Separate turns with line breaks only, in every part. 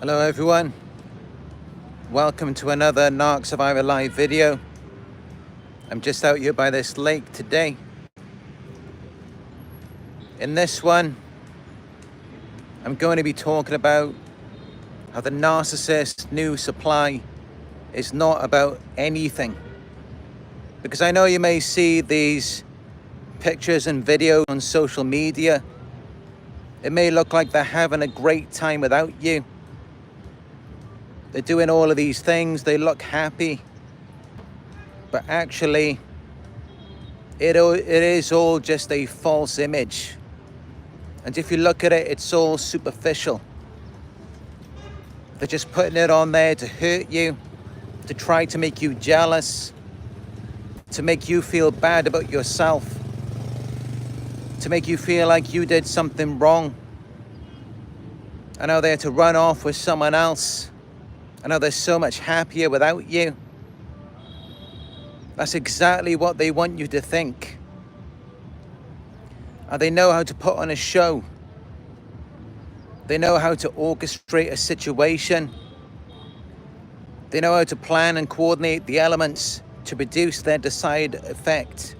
Hello everyone, welcome to another Narc Survivor live video. I'm just out here by this lake today. In this one, I'm going to be talking about how the narcissist new supply is not about anything. Because I know you may see these pictures and videos on social media. It may look like they're having a great time without you. They're doing all of these things, they look happy. But actually, it is all just a false image. And if you look at it, it's all superficial. They're just putting it on there to hurt you, to try to make you jealous, to make you feel bad about yourself, to make you feel like you did something wrong. And now they're to run off with someone else. I know they're so much happier without you. That's exactly what they want you to think. And they know how to put on a show. They know how to orchestrate a situation. They know how to plan and coordinate the elements to produce their desired effect.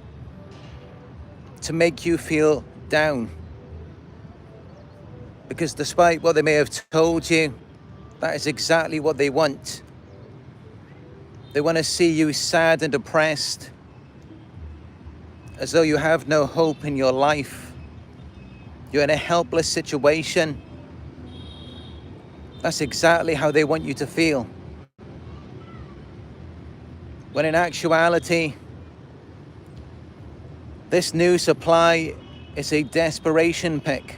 To make you feel down. Because despite what they may have told you, that is exactly what they want. They want to see you sad and depressed, as though you have no hope in your life. You're in a helpless situation. That's exactly how they want you to feel. When in actuality, this new supply is a desperation pick.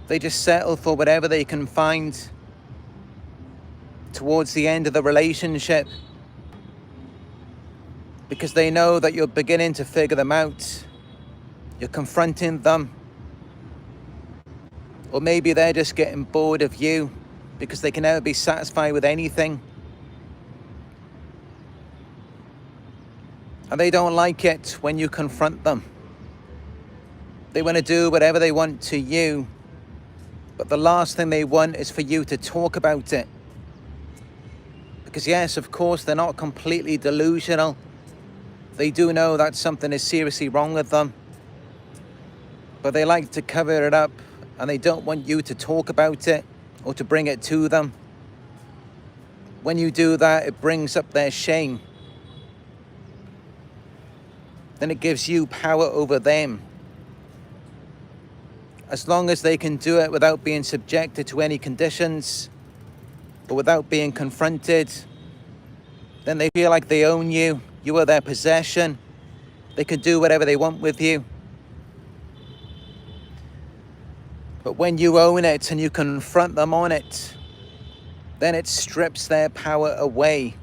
They just settle for whatever they can find towards the end of the relationship, because they know that you're beginning to figure them out. You're confronting them. Or maybe they're just getting bored of you because they can never be satisfied with anything. And they don't like it when you confront them. They want to do whatever they want to you. But the last thing they want is for you to talk about it. Because yes, of course, they're not completely delusional. They do know that something is seriously wrong with them. But they like to cover it up, and they don't want you to talk about it or to bring it to them. When you do that, it brings up their shame. Then it gives you power over them. As long as they can do it without being subjected to any conditions or without being confronted, then they feel like they own you. You are their possession. They can do whatever they want with you. But when you own it and you confront them on it, then it strips their power away.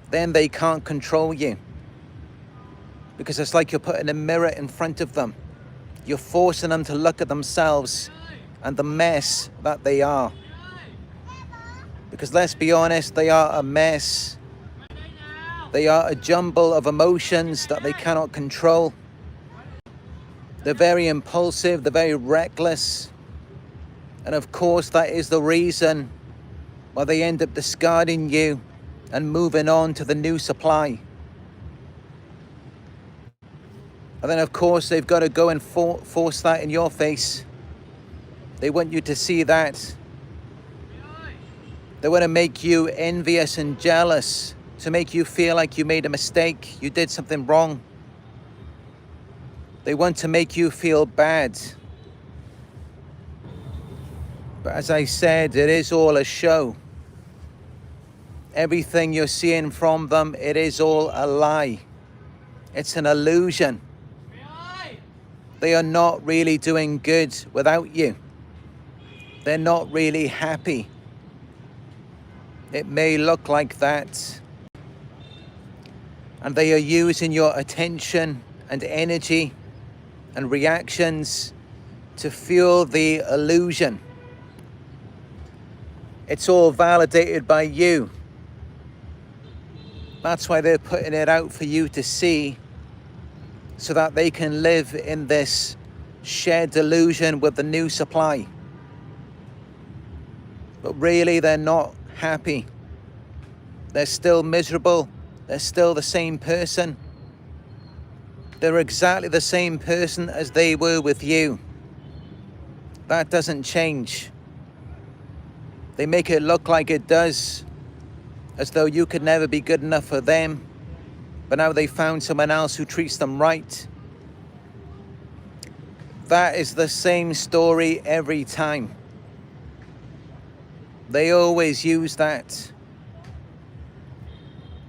Then they can't control you. Because it's like you're putting a mirror in front of them. You're forcing them to look at themselves and the mess that they are. Because let's be honest, they are a mess. They are a jumble of emotions that they cannot control. They're very impulsive, they're very reckless. And of course, that is the reason why they end up discarding you and moving on to the new supply. And then of course, they've got to go and force that in your face. They want you to see that. They want to make you envious and jealous, to make you feel like you made a mistake, you did something wrong. They want to make you feel bad. But as I said, it is all a show. Everything you're seeing from them, it is all a lie. It's an illusion. They are not really doing good without you. They're not really happy. It may look like that. And they are using your attention and energy and reactions to fuel the illusion. It's all validated by you. That's why they're putting it out for you to see, so that they can live in this shared delusion with the new supply. but really they're not happy. They're still miserable. They're still the same person. They're exactly the same person as they were with you. That doesn't change. They make it look like it does, as though you could never be good enough for them, but now they found someone else who treats them right. That is the same story every time. They always use that.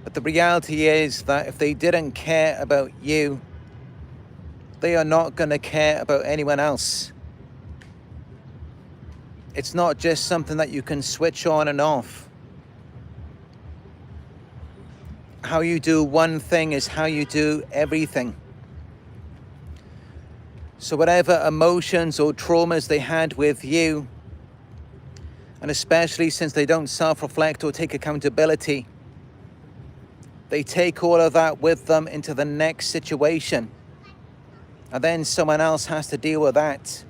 But the reality is that if they didn't care about you, they are not going to care about anyone else. It's not just something that you can switch on and off. How you do one thing is how you do everything. So whatever emotions or traumas they had with you, and especially since they don't self-reflect or take accountability, they take all of that with them into the next situation. And then someone else has to deal with that.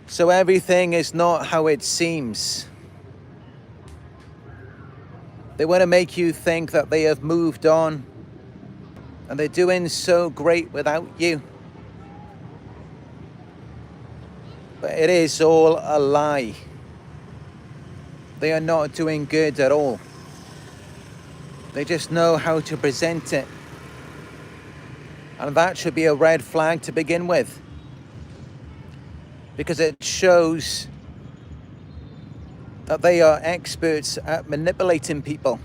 So everything is not how it seems. They want to make you think that they have moved on, and they're doing so great without you. But it is all a lie. They are not doing good at all. They just know how to present it. And that should be a red flag to begin with, because it shows that they are experts at manipulating people,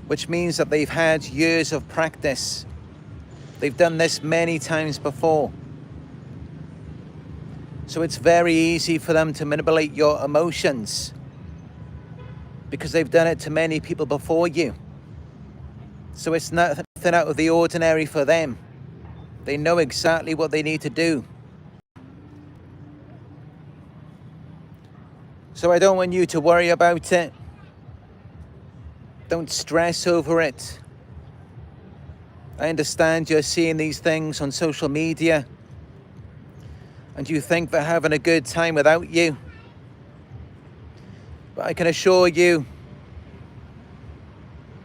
which means that they've had years of practice. They've done this many times before. So it's very easy for them to manipulate your emotions, because they've done it to many people before you. So it's nothing out of the ordinary for them. They know exactly what they need to do. So I don't want you to worry about it. Don't stress over it. I understand you're seeing these things on social media, and you think they're having a good time without you. But I can assure you,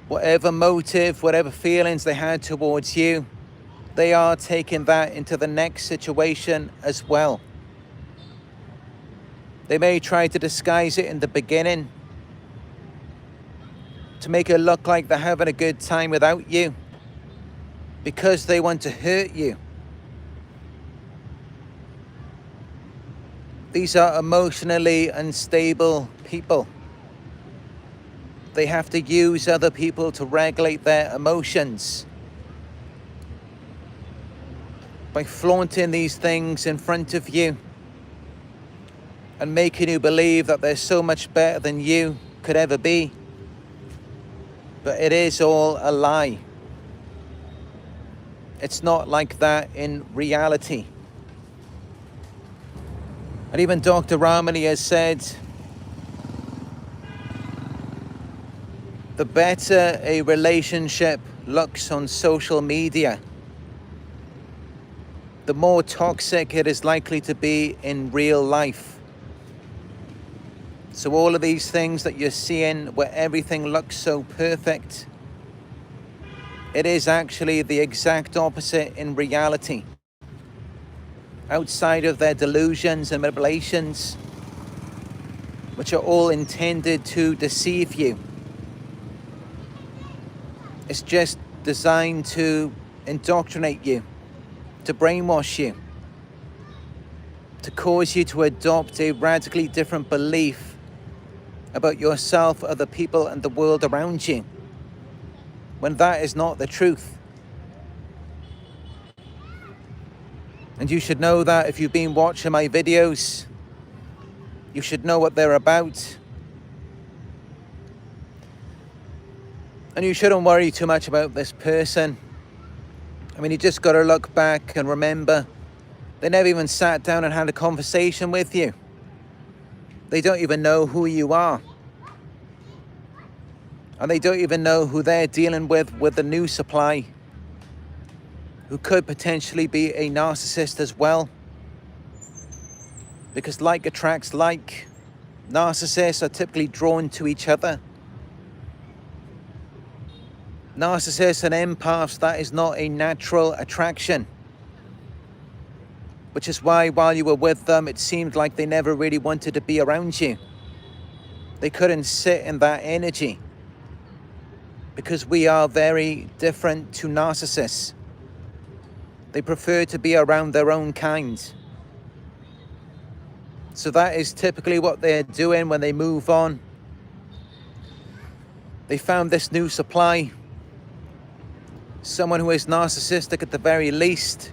whatever motive, whatever feelings they had towards you, they are taking that into the next situation as well. They may try to disguise it in the beginning to make it look like they're having a good time without you, because they want to hurt you. These are emotionally unstable people. They have to use other people to regulate their emotions. By flaunting these things in front of you and making you believe that they're so much better than you could ever be. But it is all a lie. It's not like that in reality. And even Dr. Ramani has said, the better a relationship looks on social media, the more toxic it is likely to be in real life. So all of these things that you're seeing where everything looks so perfect, it is actually the exact opposite in reality. Outside of their delusions and manipulations, which are all intended to deceive you. It's just designed to indoctrinate you, to brainwash you, to cause you to adopt a radically different belief about yourself, other people, and the world around you, when that is not the truth. And you should know that if you've been watching my videos, you should know what they're about. And you shouldn't worry too much about this person. I mean, you just got to look back and remember, they never even sat down and had a conversation with you. They don't even know who you are. And they don't even know who they're dealing with the new supply, who could potentially be a narcissist as well. Because like attracts like. Narcissists are typically drawn to each other. Narcissists and empaths, that is not a natural attraction. Which is why while you were with them, it seemed like they never really wanted to be around you. They couldn't sit in that energy. Because we are very different to narcissists. They prefer to be around their own kind. So that is typically what they're doing when they move on. They found this new supply. Someone who is narcissistic at the very least.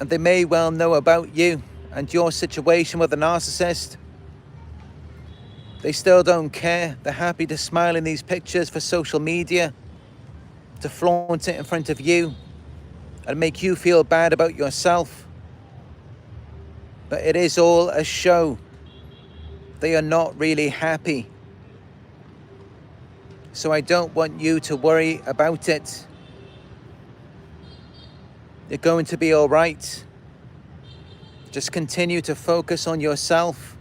And they may well know about you and your situation with a narcissist. They still don't care. They're happy to smile in these pictures for social media, to flaunt it in front of you and make you feel bad about yourself. But it is all a show. They are not really happy. So I don't want you to worry about it. You're going to be all right. Just continue to focus on yourself.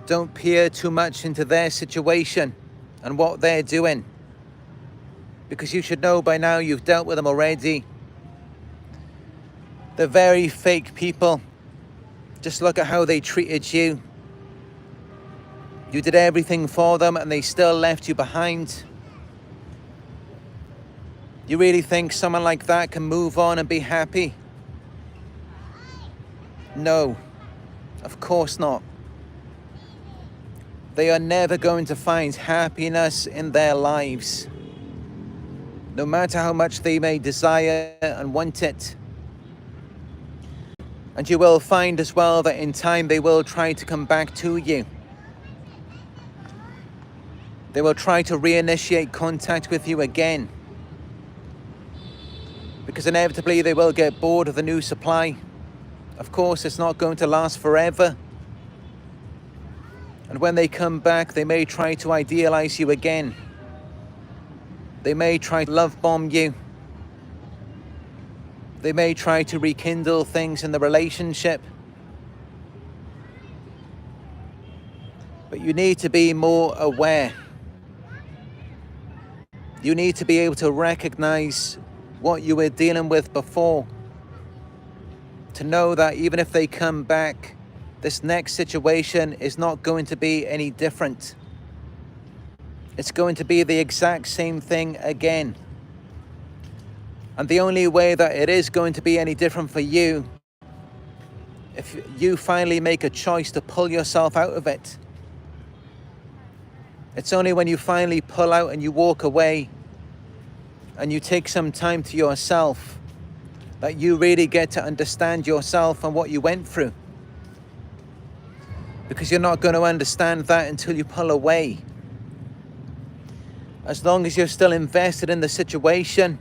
Don't peer too much into their situation and what they're doing. Because you should know by now you've dealt with them already. They're very fake people. Just look at how they treated you. You did everything for them and they still left you behind. You really think someone like that can move on and be happy? No, of course not. They are never going to find happiness in their lives, no matter how much they may desire and want it. And you will find as well that in time they will try to come back to you. They will try to reinitiate contact with you again. Because inevitably they will get bored of the new supply. Of course, it's not going to last forever. And when they come back, they may try to idealize you again. They may try to love bomb you. They may try to rekindle things in the relationship. But you need to be more aware. You need to be able to recognize what you were dealing with before. To know that even if they come back, this next situation is not going to be any different. It's going to be the exact same thing again. And the only way that it is going to be any different for you, if you finally make a choice to pull yourself out of it. It's only when you finally pull out and you walk away and you take some time to yourself that you really get to understand yourself and what you went through. Because you're not going to understand that until you pull away. As long as you're still invested in the situation,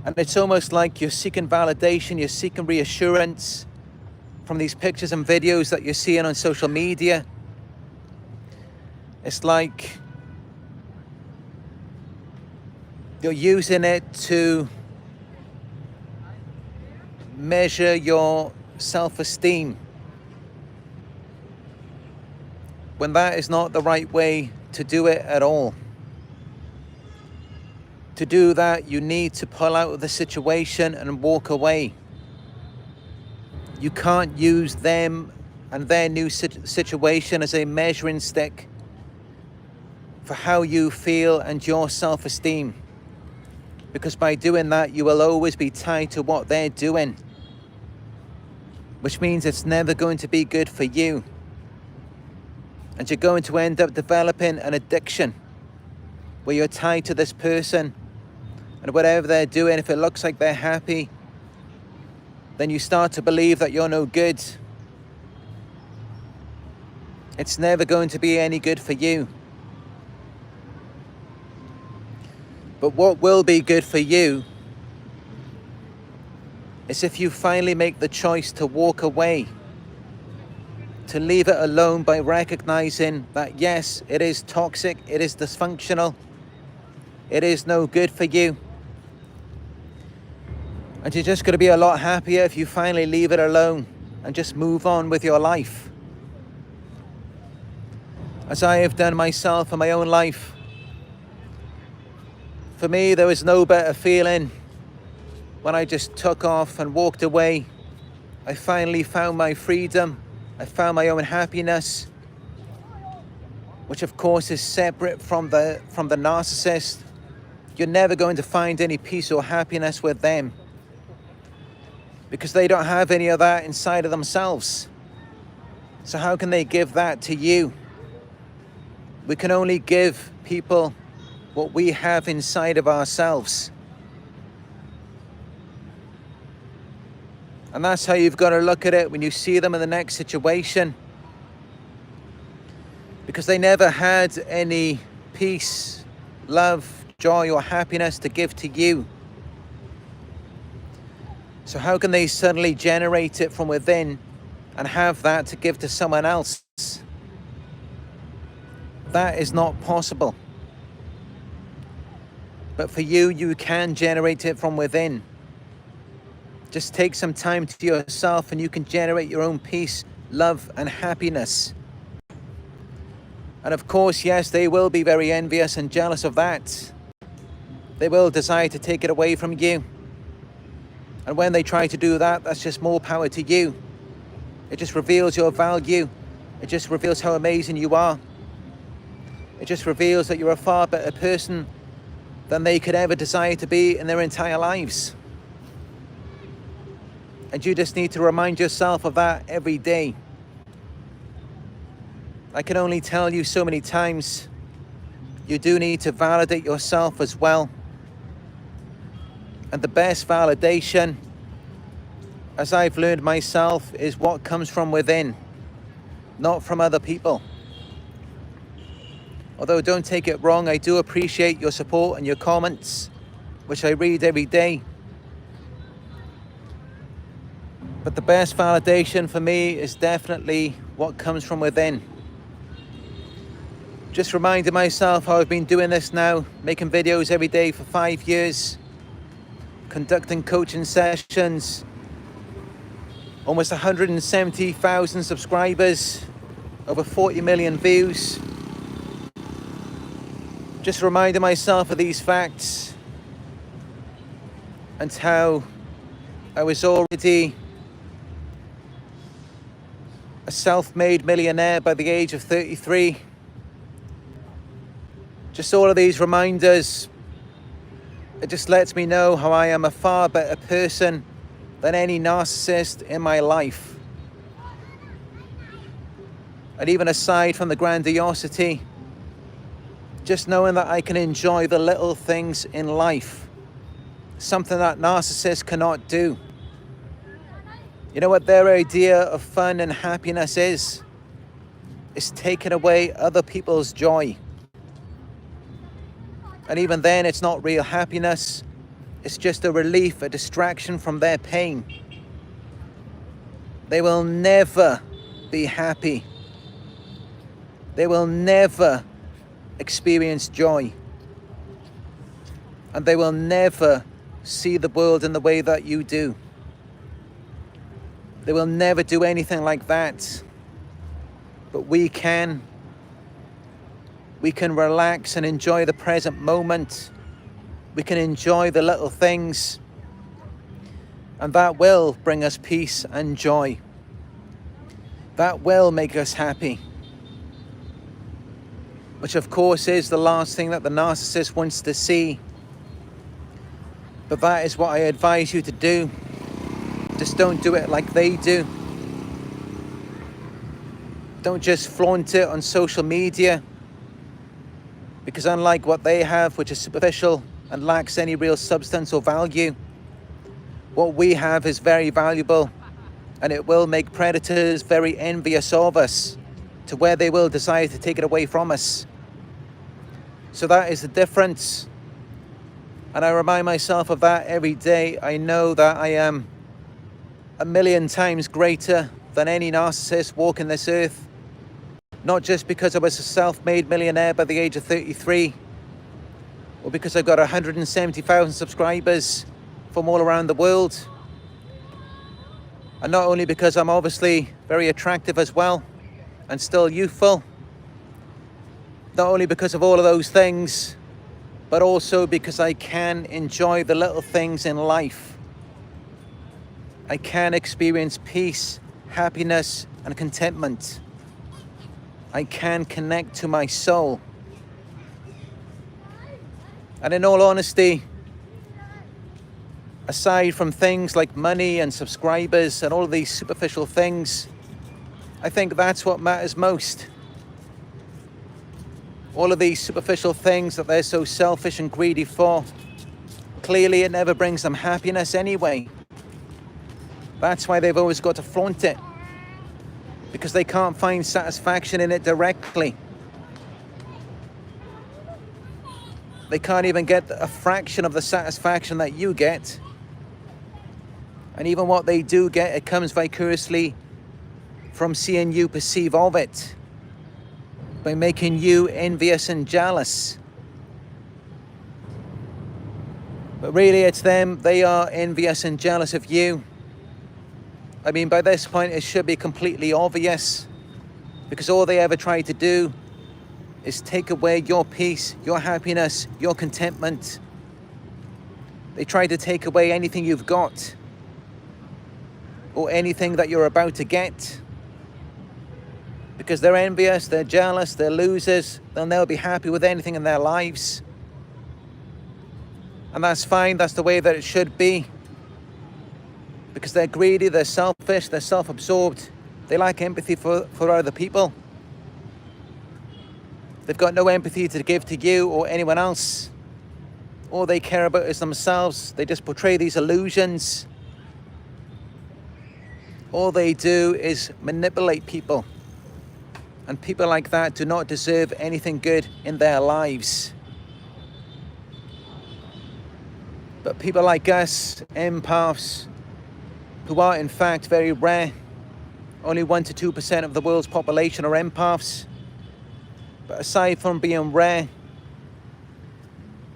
and it's almost like you're seeking validation, you're seeking reassurance from these pictures and videos that you're seeing on social media. It's like you're using it to measure your self-esteem, when that is not the right way to do it at all. To do that, you need to pull out of the situation and walk away. You can't use them and their new situation as a measuring stick for how you feel and your self-esteem. Because by doing that, you will always be tied to what they're doing. Which means it's never going to be good for you. And you're going to end up developing an addiction where you're tied to this person. And whatever they're doing, if it looks like they're happy, then you start to believe that you're no good. It's never going to be any good for you. But what will be good for you is if you finally make the choice to walk away, to leave it alone by recognizing that yes, it is toxic, it is dysfunctional, it is no good for you. And you're just going to be a lot happier if you finally leave it alone and just move on with your life. As I have done myself in my own life. For me, there was no better feeling when I just took off and walked away. I finally found my freedom. I found my own happiness, which of course is separate from the narcissist. You're never going to find any peace or happiness with them because they don't have any of that inside of themselves. So how can they give that to you? We can only give people what we have inside of ourselves. And that's how you've got to look at it when you see them in the next situation. Because they never had any peace, love, joy, or happiness to give to you. So how can they suddenly generate it from within and have that to give to someone else? That is not possible. But for you, you can generate it from within. Just take some time to yourself and you can generate your own peace, love, and happiness. And of course, yes, they will be very envious and jealous of that. They will desire to take it away from you. And when they try to do that, that's just more power to you. It just reveals your value. It just reveals how amazing you are. It just reveals that you're a far better person than they could ever desire to be in their entire lives. And you just need to remind yourself of that every day. I can only tell you so many times, you do need to validate yourself as well. And the best validation, as I've learned myself, is what comes from within, not from other people. Although don't take it wrong, I do appreciate your support and your comments, which I read every day. But the best validation for me is definitely what comes from within. Just reminding myself how I've been doing this now, making videos every day for 5 years, conducting coaching sessions, almost 170,000 subscribers, over 40 million views. Just reminding myself of these facts and how I was already a self-made millionaire by the age of 33. Just all of these reminders, it just lets me know how I am a far better person than any narcissist in my life. And even aside from the grandiosity, just knowing that I can enjoy the little things in life, something that narcissists cannot do. You know what their idea of fun and happiness is? It's taking away other people's joy. And even then, it's not real happiness. It's just a relief, a distraction from their pain. They will never be happy. They will never experience joy. And they will never see the world in the way that you do. They will never do anything like that. But we can. We can relax and enjoy the present moment. We can enjoy the little things. And that will bring us peace and joy. That will make us happy. Which of course is the last thing that the narcissist wants to see. But that is what I advise you to do. Just don't do it like they do. Don't just flaunt it on social media. Because unlike what they have, which is superficial and lacks any real substance or value, what we have is very valuable, and it will make predators very envious of us, to where they will desire to take it away from us. So that is the difference. And I remind myself of that every day. I know that I am 1,000,000 times greater than any narcissist walking this earth. Not just because I was a self-made millionaire by the age of 33, or because I've got 170,000 subscribers, from all around the world. And not only because I'm obviously very attractive as well and still youthful, not only because of all of those things, but also because I can enjoy the little things in life. I can experience peace, happiness, and contentment. I can connect to my soul. And in all honesty, aside from things like money and subscribers and all of these superficial things, I think that's what matters most. All of these superficial things that they're so selfish and greedy for, clearly it never brings them happiness anyway. That's why they've always got to flaunt it, because they can't find satisfaction in it directly. They can't even get a fraction of the satisfaction that you get. And even what they do get, it comes vicariously from seeing you perceive of it, by making you envious and jealous. But really it's them, they are envious and jealous of you. I mean, by this point it should be completely obvious, because all they ever try to do is take away your peace, your happiness, your contentment. They try to take away anything you've got, or anything that you're about to get. Because they're envious, they're jealous, they're losers, they'll never be happy with anything in their lives. And that's fine, that's the way that it should be. Because they're greedy, they're selfish, they're self-absorbed, they lack empathy for other people. They've got no empathy to give to you or anyone else. All they care about is themselves. They just portray these illusions. All they do is manipulate people. And people like that do not deserve anything good in their lives. But people like us, empaths, who are in fact very rare, only 1 to 2% of the world's population are empaths. But aside from being rare,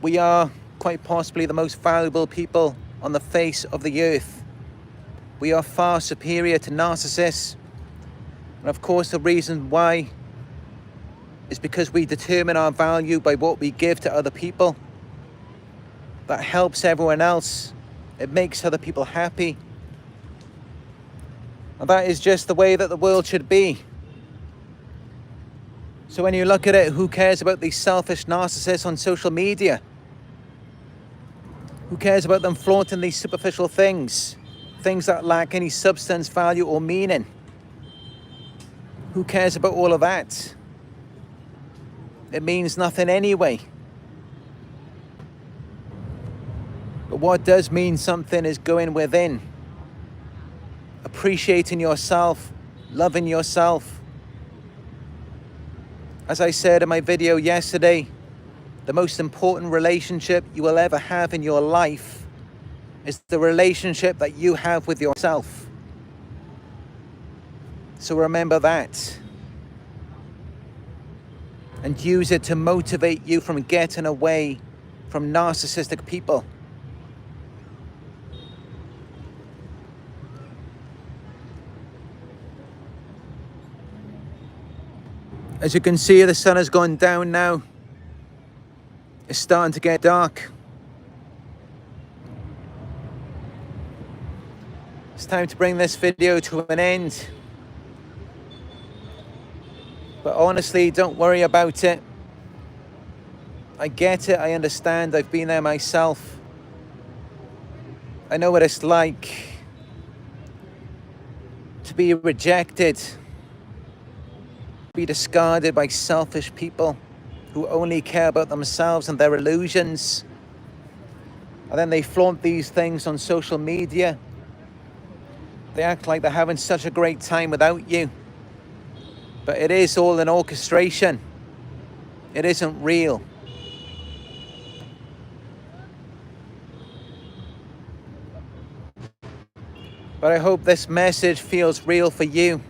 we are quite possibly the most valuable people on the face of the earth. We are far superior to narcissists. And of course, the reason why is because we determine our value by what we give to other people. That helps everyone else. It makes other people happy. And that is just the way that the world should be. So when you look at it, who cares about these selfish narcissists on social media? Who cares about them flaunting these superficial things? Things that lack any substance, value, or meaning? Who cares about all of that? It means nothing anyway. But what does mean something is going within. Appreciating yourself, loving yourself. As I said in my video yesterday, the most important relationship you will ever have in your life is the relationship that you have with yourself. So remember that. And use it to motivate you from getting away from narcissistic people. As you can see, the sun has gone down now. It's starting to get dark. It's time to bring this video to an end. But honestly, don't worry about it. I get it, I understand, I've been there myself. I know what it's like to be rejected, be discarded by selfish people who only care about themselves and their illusions. And then they flaunt these things on social media. They act like they're having such a great time without you. But it is all an orchestration. It isn't real. But I hope this message feels real for you.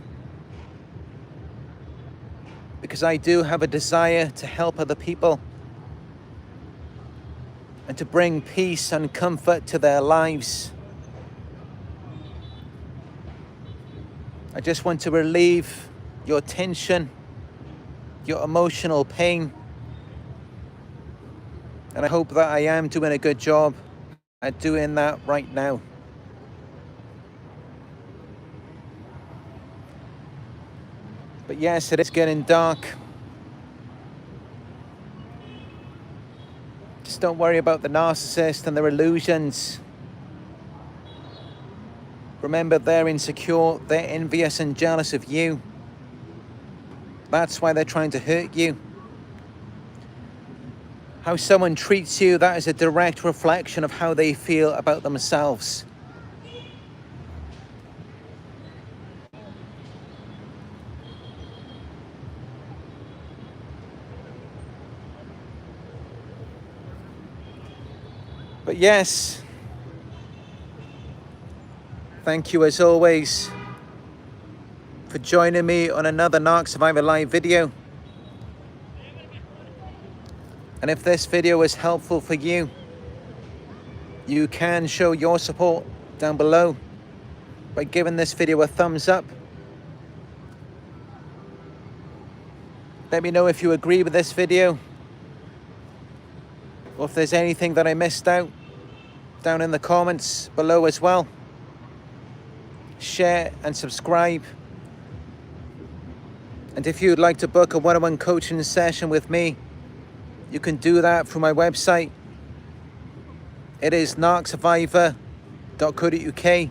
Because I do have a desire to help other people. and to bring peace and comfort to their lives. I just want to relieve your tension, your emotional pain. And I hope that I am doing a good job at doing that right now. But yes, it is getting dark. Just don't worry about the narcissist and their illusions. Remember, they're insecure, they're envious and jealous of you. That's why they're trying to hurt you. How someone treats you, that is a direct reflection of how they feel about themselves. But yes, thank you as always for joining me on another Narc Survivor live video. And if this video was helpful for you, you can show your support down below by giving this video a thumbs up. Let me know if you agree with this video, or if there's anything that I missed out down in the comments below as well. Share and subscribe. And if you'd like to book a one-on-one coaching session with me, you can do that through my website. It is narcsurvivor.co.uk.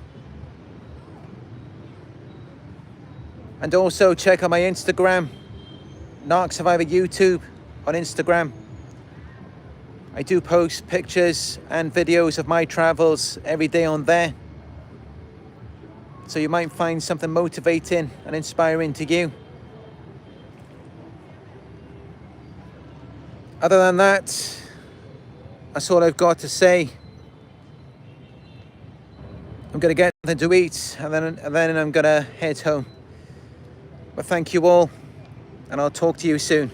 And also check out my Instagram, Narc Survivor YouTube on Instagram. I do post pictures and videos of my travels every day on there. So you might find something motivating and inspiring to you. Other than that, that's all I've got to say. I'm going to get something to eat and then I'm going to head home. But thank you all, and I'll talk to you soon.